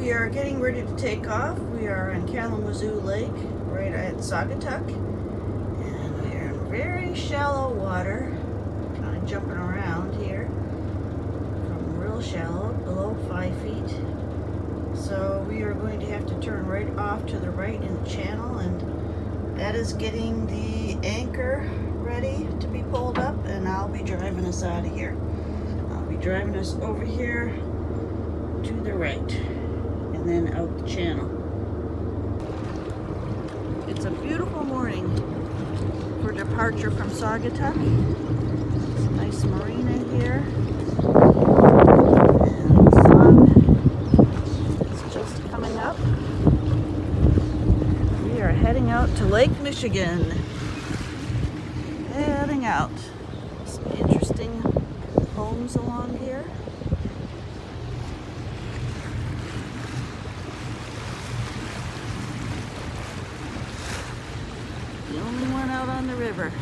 We are getting ready to take off. We are in Kalamazoo Lake, right at Saugatuck, and we are in very shallow water, kind of jumping around here, from real shallow, below 5 feet. So we are going to have to turn right off to the right in the channel, and that is getting the anchor ready to be pulled up, and I'll be driving us out of here. I'll be driving us over here to the right, and then out the channel. It's a beautiful morning for departure from Saugatuck. It's a nice marina here, and the sun is just coming up. We are heading out to Lake Michigan. Heading out. Some interesting homes along here. The only one out on the river.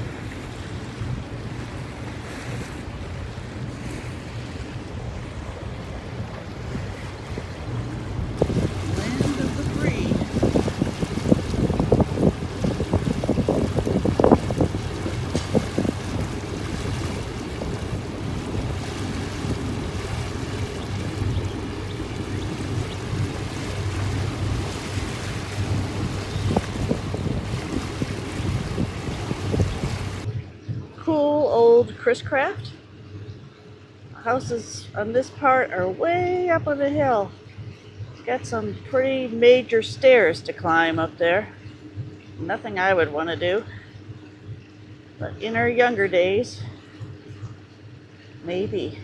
Land of the free. Cool old Chris Craft. Houses on this part are way up on the hill. It's got some pretty major stairs to climb up there. Nothing I would want to do. But in our younger days, maybe.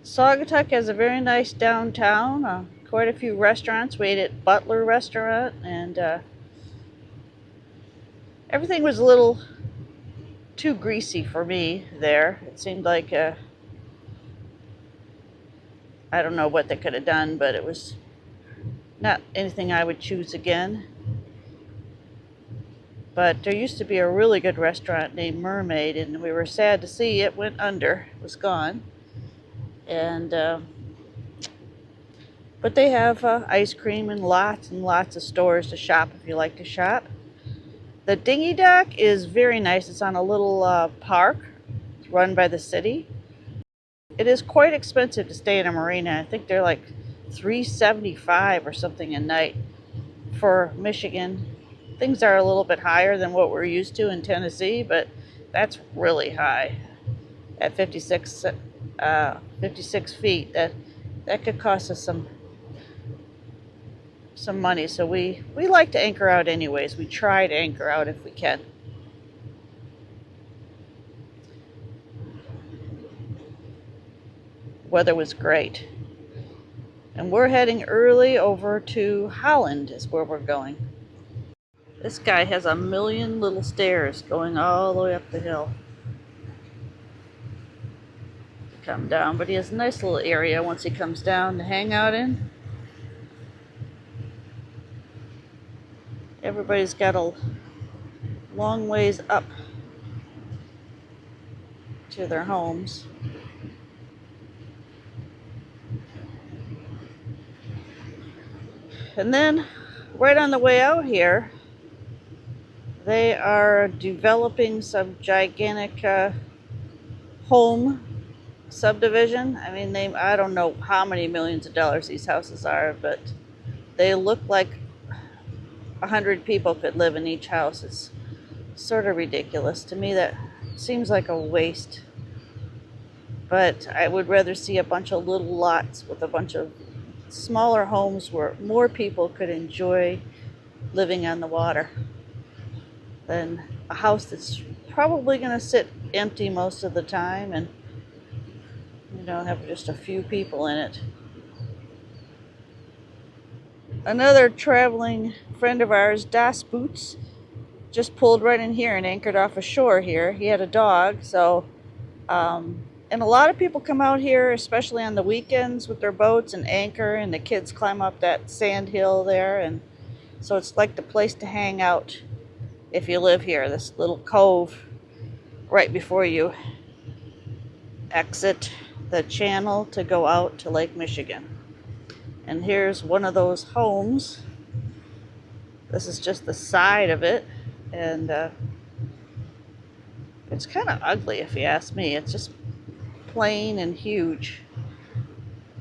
Saugatuck has a very nice downtown, quite a few restaurants. We ate at Butler Restaurant, and everything was a little too greasy for me there. It seemed like, I don't know what they could have done, but it was not anything I would choose again. But there used to be a really good restaurant named Mermaid, and we were sad to see it went under. It was gone. And but they have ice cream and lots of stores to shop if you like to shop. The dinghy dock is very nice. It's on a little park. It's run by the city. It is quite expensive to stay in a marina. I think they're like $3.75 or something a night for Michigan. Things are a little bit higher than what we're used to in Tennessee, but that's really high at 56 feet. That could cost us some money. So we like to anchor out anyways. We try to anchor out if we can. Weather was great. And we're heading early over to Holland is where we're going. This guy has a million little stairs going all the way up the hill. Come down, but he has a nice little area once he comes down to hang out in. Everybody's got a long ways up to their homes. And then right on the way out here, they are developing some gigantic home subdivision. I mean, I don't know how many millions of dollars these houses are, but they look like 100 people could live in each house. It's sort of ridiculous. To me, that seems like a waste. But I would rather see a bunch of little lots with a bunch of smaller homes where more people could enjoy living on the water than a house that's probably going to sit empty most of the time and have just a few people in it. Another traveling friend of ours, Das Boots, just pulled right in here and anchored off ashore here. He had a dog, so And a lot of people come out here, especially on the weekends, with their boats and anchor, and the kids climb up that sand hill there. And so it's like the place to hang out if you live here. This little cove right before you exit the channel to go out to Lake Michigan. And here's one of those homes. This is just the side of it, and it's kind of ugly if you ask me. It's just plain and huge,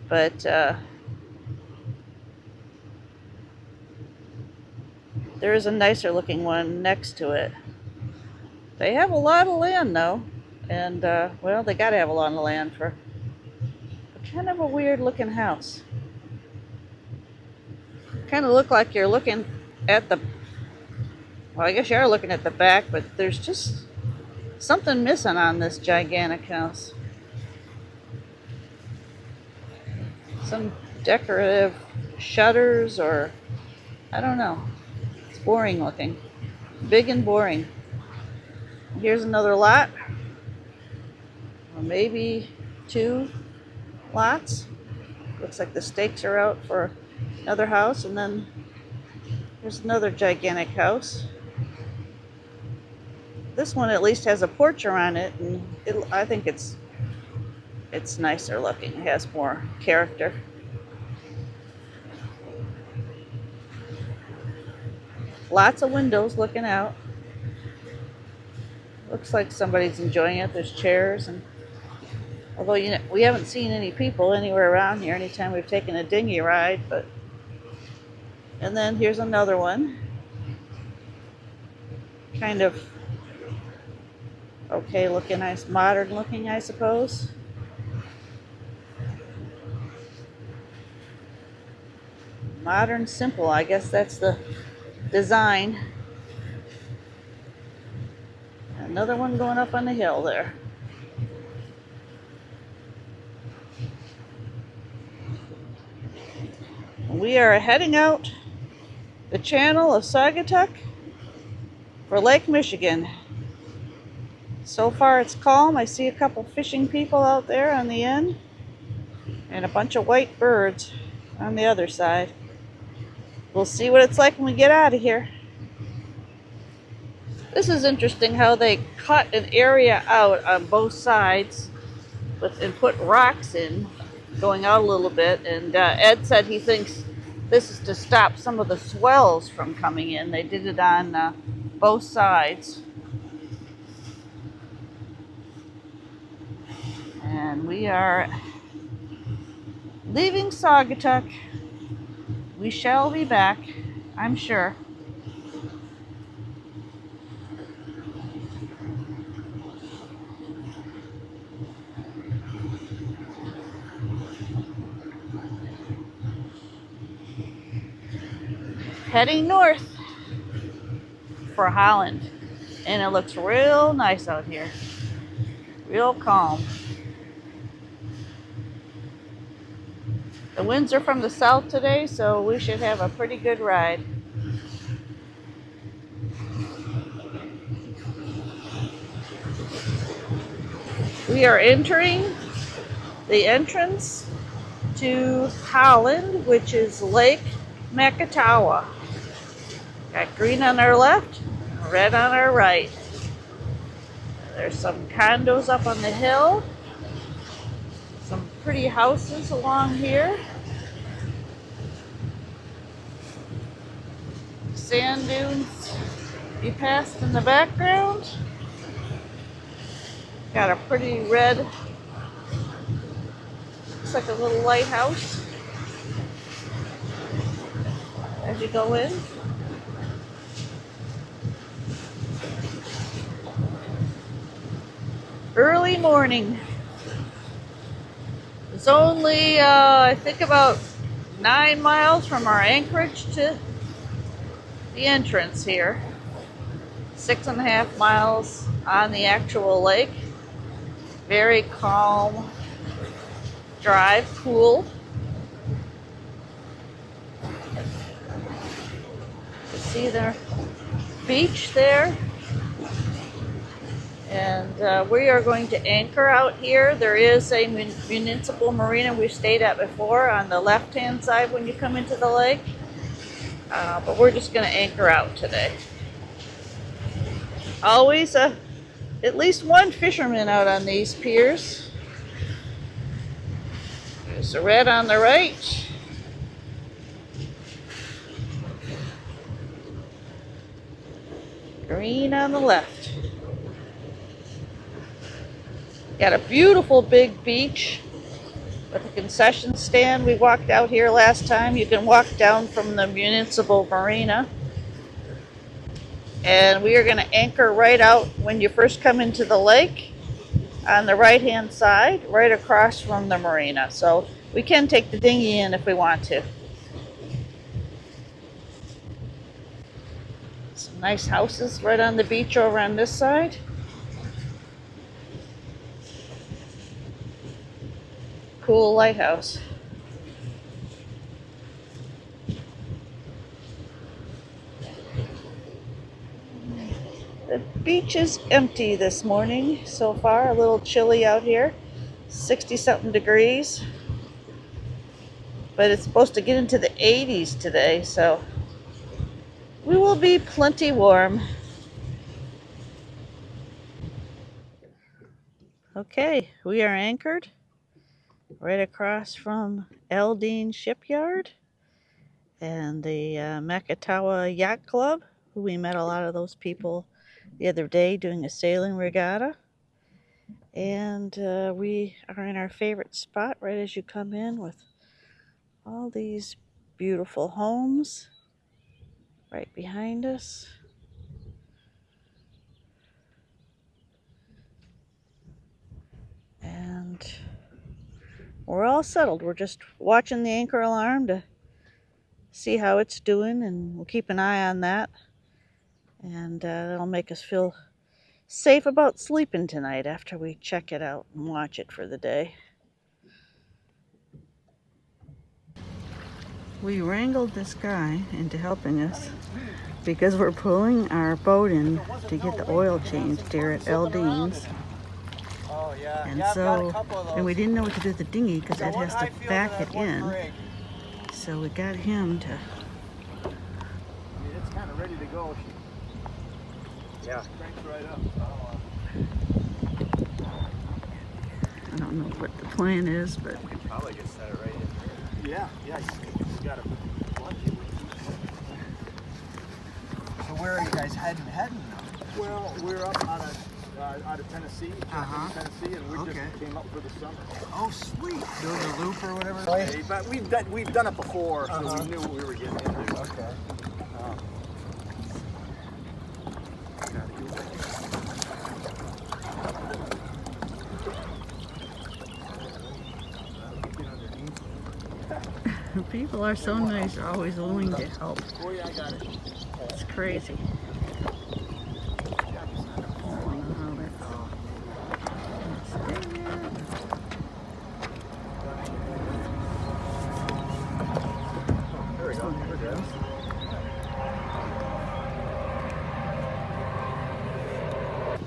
but there is a nicer looking one next to it. They have a lot of land though, and well, they gotta have a lot of land for kind of a weird looking house. Kind of look like you're looking at the, well, I guess you are looking at the back, but there's just something missing on this gigantic house. Some decorative shutters, or I don't know. It's boring looking. Big and boring. Here's another lot. Or maybe 2 lots. Looks like the stakes are out for another house, and then there's another gigantic house. This one at least has a porch around it, and I think it's nicer looking. It has more character. Lots of windows looking out. Looks like somebody's enjoying it. There's chairs, and although we haven't seen any people anywhere around here anytime we've taken a dinghy ride, but. And then here's another one. Kind of okay looking, nice, modern looking, I suppose. Modern, simple, I guess that's the design. Another one going up on the hill there. We are heading out the channel of Saugatuck for Lake Michigan. So far it's calm. I see a couple fishing people out there on the end, and a bunch of white birds on the other side. We'll see what it's like when we get out of here. This is interesting how they cut an area out on both sides and put rocks in, going out a little bit. And Ed said he thinks this is to stop some of the swells from coming in. They did it on both sides. And we are leaving Saugatuck. We shall be back, I'm sure. Heading north for Holland, and it looks real nice out here, real calm. The winds are from the south today, so we should have a pretty good ride. We are entering the entrance to Holland, which is Lake Makatawa. Got green on our left, red on our right. There's some condos up on the hill. Some pretty houses along here. Sand dunes be passed in the background. Got a pretty red, looks like a little lighthouse as you go in. Early morning. It's only, I think, about 9 miles from our anchorage to the entrance here. 6.5 miles on the actual lake. Very calm drive, cool. You see the beach there. And we are going to anchor out here. There is a municipal marina we've stayed at before on the left-hand side when you come into the lake. But we're just going to anchor out today. Always at least one fisherman out on these piers. There's the red on the right. Green on the left. Got a beautiful big beach with a concession stand. We walked out here last time. You can walk down from the municipal marina. And we are going to anchor right out when you first come into the lake on the right hand side, right across from the marina. So we can take the dinghy in if we want to. Some nice houses right on the beach over on this side. Cool lighthouse. The beach is empty this morning so far. A little chilly out here, 60-something degrees. But it's supposed to get into the 80s today, so we will be plenty warm. Okay, we are anchored right across from Eldine Shipyard and the Makatawa Yacht Club. We met a lot of those people the other day doing a sailing regatta. And we are in our favorite spot right as you come in with all these beautiful homes right behind us. And we're all settled. We're just watching the anchor alarm to see how it's doing, and we'll keep an eye on that. And that'll make us feel safe about sleeping tonight after we check it out and watch it for the day. We wrangled this guy into helping us because we're pulling our boat in to get the oil changed here at Eldine's. And we didn't know what to do with the dinghy because Ed has to back it in. So we got him to. I mean, it's kind of ready to go. Yeah. Cranks right up. I don't know what the plan is, but. We could probably just set it right in there. Yeah, yes. You got to plunge it. So where are you guys heading now? Well, we're up out of Tennessee, Tennessee, and we just came up for the summer. Oh, sweet! Doing the loop or whatever. Okay. But we've done it before, so we knew what we were getting into. Okay. People are so nice, they're always willing to help. Oh yeah, I got it. It's crazy.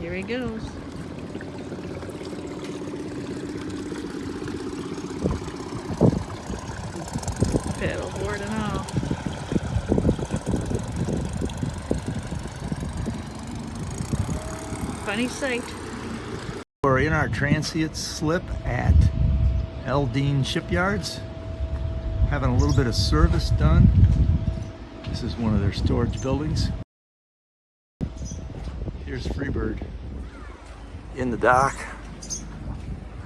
Here he goes. Paddleboard and all. Funny sight. We're in our transient slip at Eldine Shipyards, having a little bit of service done. This is one of their storage buildings. Here's Freebird in the dock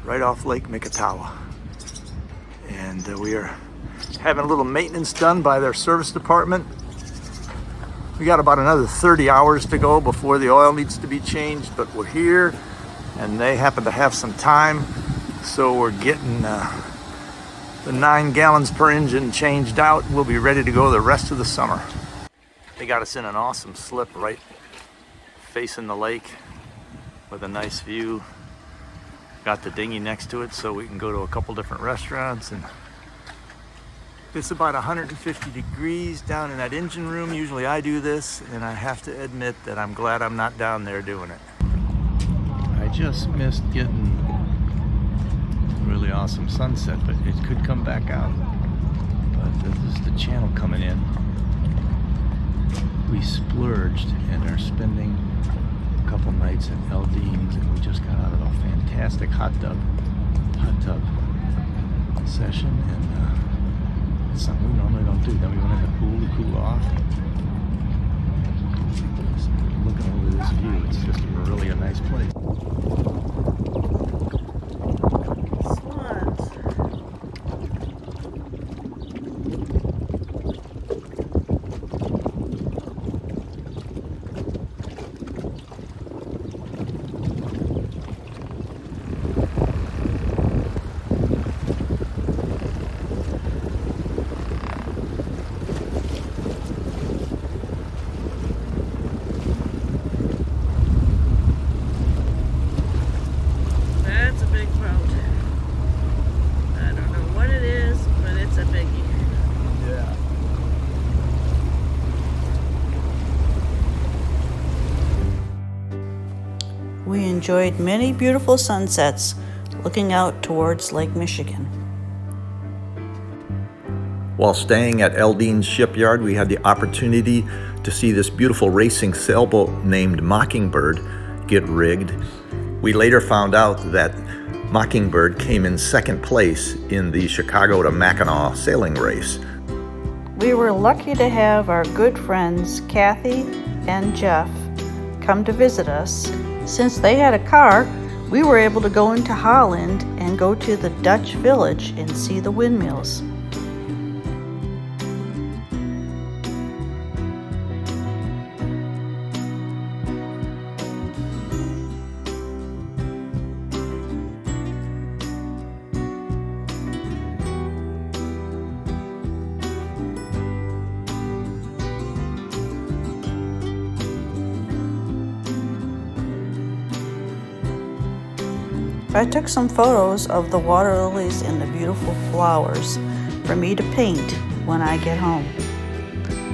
right off Lake Makatawa, and we are having a little maintenance done by their service department. We got about another 30 hours to go before the oil needs to be changed, but we're here and they happen to have some time, so we're getting the 9 gallons per engine changed out. We'll be ready to go the rest of the summer. They got us in an awesome slip right facing the lake with a nice view. Got the dinghy next to it so we can go to a couple different restaurants, and it's about 150 degrees down in that engine room. Usually I do this, and I have to admit that I'm glad I'm not down there doing it. just missed getting a really awesome sunset, but it could come back out. But this is the channel coming in. We splurged and are spending a couple nights at Eldine's, and we just got out of a fantastic hot tub session, and it's something we normally don't do. Then we went in the pool to cool off. Looking over this view, it's just really a nice place. Swans. That's a big boat. I don't know what it is, but it's a biggie. Yeah. We enjoyed many beautiful sunsets looking out towards Lake Michigan. While staying at Eldine's shipyard, we had the opportunity to see this beautiful racing sailboat named Mockingbird get rigged. We later found out that Mockingbird came in second place in the Chicago to Mackinac sailing race. We were lucky to have our good friends Kathy and Jeff come to visit us. Since they had a car, we were able to go into Holland and go to the Dutch village and see the windmills. I took some photos of the water lilies and the beautiful flowers for me to paint when I get home.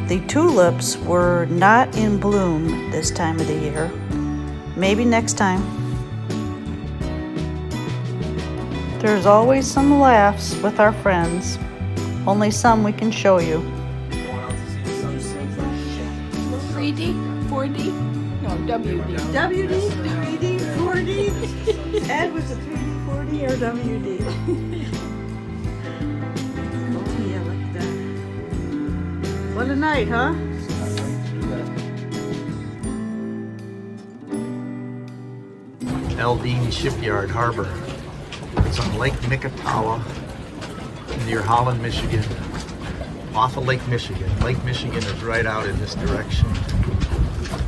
The tulips were not in bloom this time of the year. Maybe next time. There's always some laughs with our friends, only some we can show you. 3D? 4D? No, WD. WD, 3D, 4D. Ed was a 3D, 4D, or WD? Oh yeah, look at that. What a night, huh? Eldine Shipyard Harbor. It's on Lake Nicotawa near Holland, Michigan. Off of Lake Michigan. Lake Michigan is right out in this direction.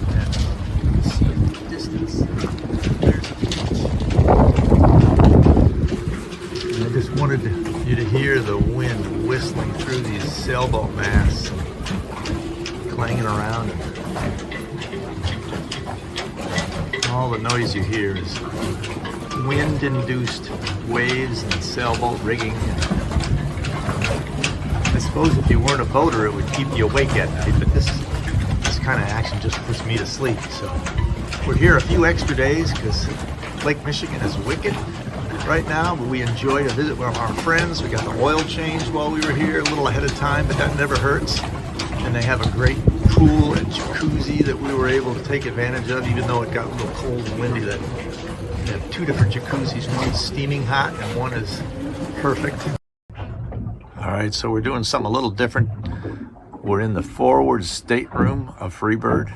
And you can see in the distance, there's a beach. And I just wanted you to hear the wind whistling through these sailboat masts, clanging around. And all the noise you hear is wind-induced waves and sailboat rigging. I suppose if you weren't a boater, it would keep you awake at night, but this kind of action just puts me to sleep. So we're here a few extra days because Lake Michigan is wicked right now, but we enjoyed a visit with our friends. We got the oil changed while we were here a little ahead of time, but that never hurts. And they have a great pool and jacuzzi that we were able to take advantage of, even though it got a little cold and windy. That they have two different jacuzzis. One's steaming hot and one is perfect. All right, so we're doing something a little different. We're in the forward stateroom of Freebird.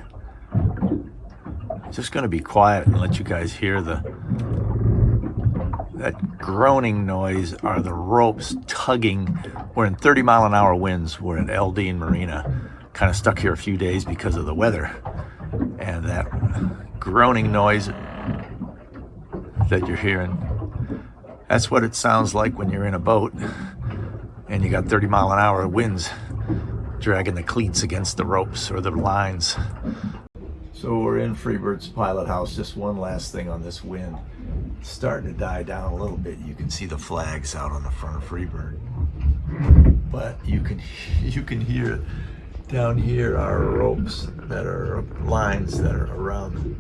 Just gonna be quiet and let you guys hear that groaning noise are the ropes tugging. We're in 30-mile-an-hour winds. We're at Eldine Marina. Kind of stuck here a few days because of the weather. And that groaning noise that you're hearing, that's what it sounds like when you're in a boat and you got 30-mile-an-hour winds dragging the cleats against the ropes or the lines. So we're in Freebird's pilot house. Just one last thing on this wind. It's starting to die down a little bit. You can see the flags out on the front of Freebird. But you can hear down here are ropes that are lines that are around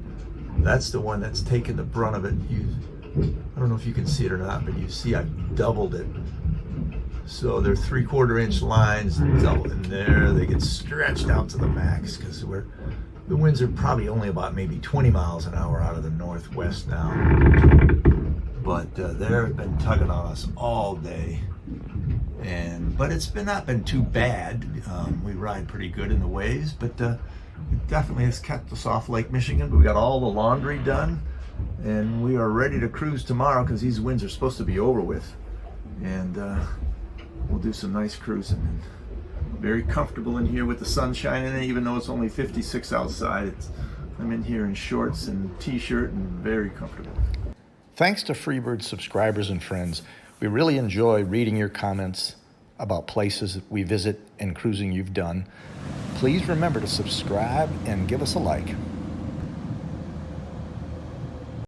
That's the one that's taken the brunt of it. I don't know if you can see it or not, but you see I've doubled it. So they're 3/4 inch lines, double, and there they get stretched out to the max because the winds are probably only about maybe 20 miles an hour out of the northwest now. But they've been tugging on us all day, but it's not been too bad. We ride pretty good in the waves, but it definitely has kept us off Lake Michigan. But we got all the laundry done, and we are ready to cruise tomorrow because these winds are supposed to be over with, and we'll do some nice cruising. And very comfortable in here with the sun shining in, even though it's only 56 outside. I'm in here in shorts and t-shirt and very comfortable. Thanks to Freebird subscribers and friends. We really enjoy reading your comments about places that we visit and cruising you've done. Please remember to subscribe and give us a like.